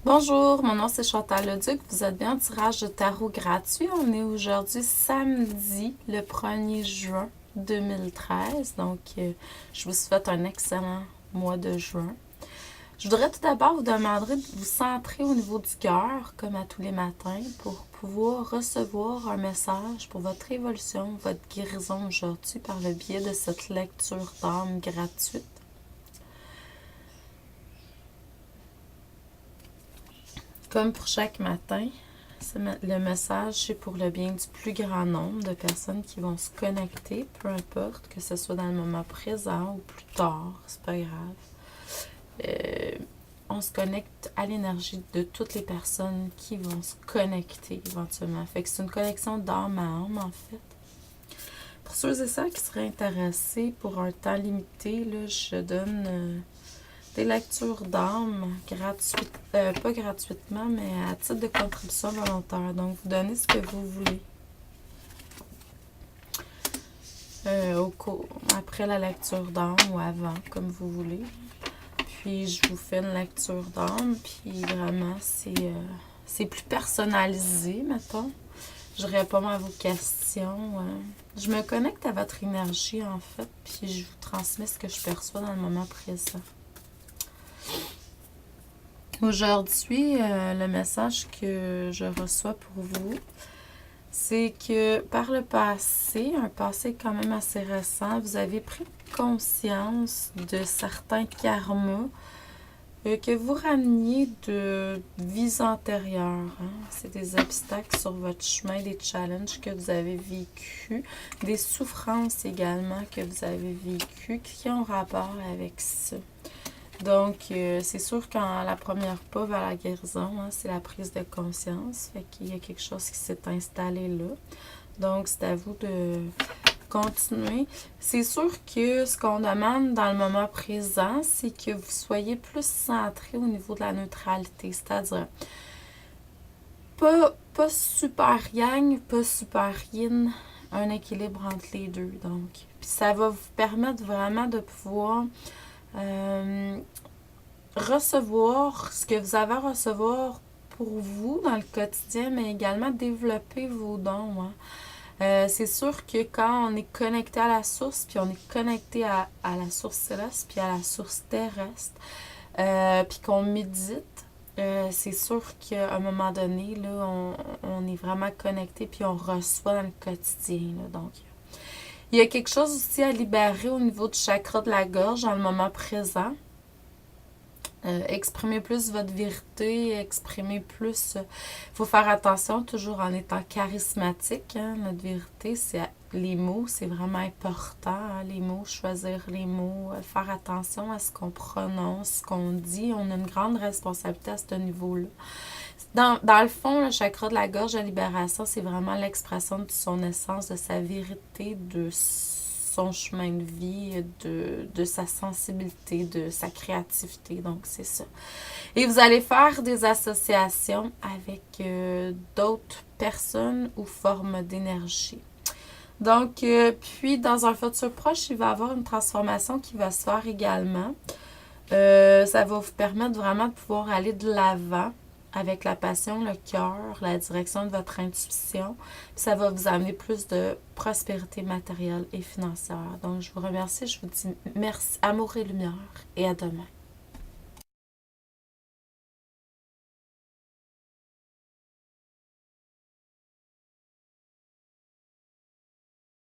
Bonjour, mon nom c'est Chantal Leduc. Vous êtes bien en tirage de tarot gratuit. On est aujourd'hui samedi, le 1er juin 2013. Donc, je vous souhaite un excellent mois de juin. Je voudrais tout d'abord vous demander de vous centrer au niveau du cœur, comme à tous les matins, pour pouvoir recevoir un message pour votre évolution, votre guérison aujourd'hui par le biais de cette lecture d'âme gratuite. Comme pour chaque matin, le message, c'est pour le bien du plus grand nombre de personnes qui vont se connecter, peu importe, que ce soit dans le moment présent ou plus tard, c'est pas grave. On se connecte à l'énergie de toutes les personnes qui vont se connecter éventuellement. Fait que c'est une connexion d'âme à âme, en fait. Pour ceux et celles qui seraient intéressés pour un temps limité, là, je donne des lectures d'âme gratuites, pas gratuitement, mais à titre de contribution volontaire. Donc, vous donnez ce que vous voulez. Après la lecture d'âme ou avant, comme vous voulez. Puis, je vous fais une lecture d'âme, puis vraiment, c'est plus personnalisé, mettons. Je réponds à vos questions. Je me connecte à votre énergie, en fait, puis je vous transmets ce que je perçois dans le moment présent. Aujourd'hui, le message que je reçois pour vous, c'est que par le passé, un passé quand même assez récent, vous avez pris conscience de certains karmas que vous rameniez de vies antérieures. C'est des obstacles sur votre chemin, des challenges que vous avez vécus, des souffrances également que vous avez vécues qui ont rapport avec ça. Donc, c'est sûr que la première pas vers la guérison, c'est la prise de conscience. Fait qu'il y a quelque chose qui s'est installé là. Donc, c'est à vous de continuer. C'est sûr que ce qu'on demande dans le moment présent, c'est que vous soyez plus centré au niveau de la neutralité. C'est-à-dire, pas super yang, pas super yin, un équilibre entre les deux. Donc, puis ça va vous permettre vraiment de pouvoir recevoir ce que vous avez à recevoir pour vous dans le quotidien, mais également développer vos dons. C'est sûr que quand on est connecté à la source, puis on est connecté à la source céleste, puis à la source terrestre, puis qu'on médite, c'est sûr qu'à un moment donné, là, on est vraiment connecté, puis on reçoit dans le quotidien. Là, donc, il y a quelque chose aussi à libérer au niveau du chakra de la gorge dans le moment présent. Exprimez plus votre vérité, exprimez plus. Il faut faire attention, toujours en étant charismatique. Notre vérité, c'est les mots, c'est vraiment important. Les mots, choisir les mots, faire attention à ce qu'on prononce, ce qu'on dit. On a une grande responsabilité à ce niveau-là. Dans le fond, le chakra de la gorge de libération, c'est vraiment l'expression de son essence, de sa vérité, de son chemin de vie, de sa sensibilité, de sa créativité. Donc, c'est ça. Et vous allez faire des associations avec d'autres personnes ou formes d'énergie. Donc, puis, dans un futur proche, il va y avoir une transformation qui va se faire également. Ça va vous permettre vraiment de pouvoir aller de l'avant avec la passion, le cœur, la direction de votre intuition. Puis ça va vous amener plus de prospérité matérielle et financière. Donc, je vous remercie. Je vous dis merci, amour et lumière. Et à demain.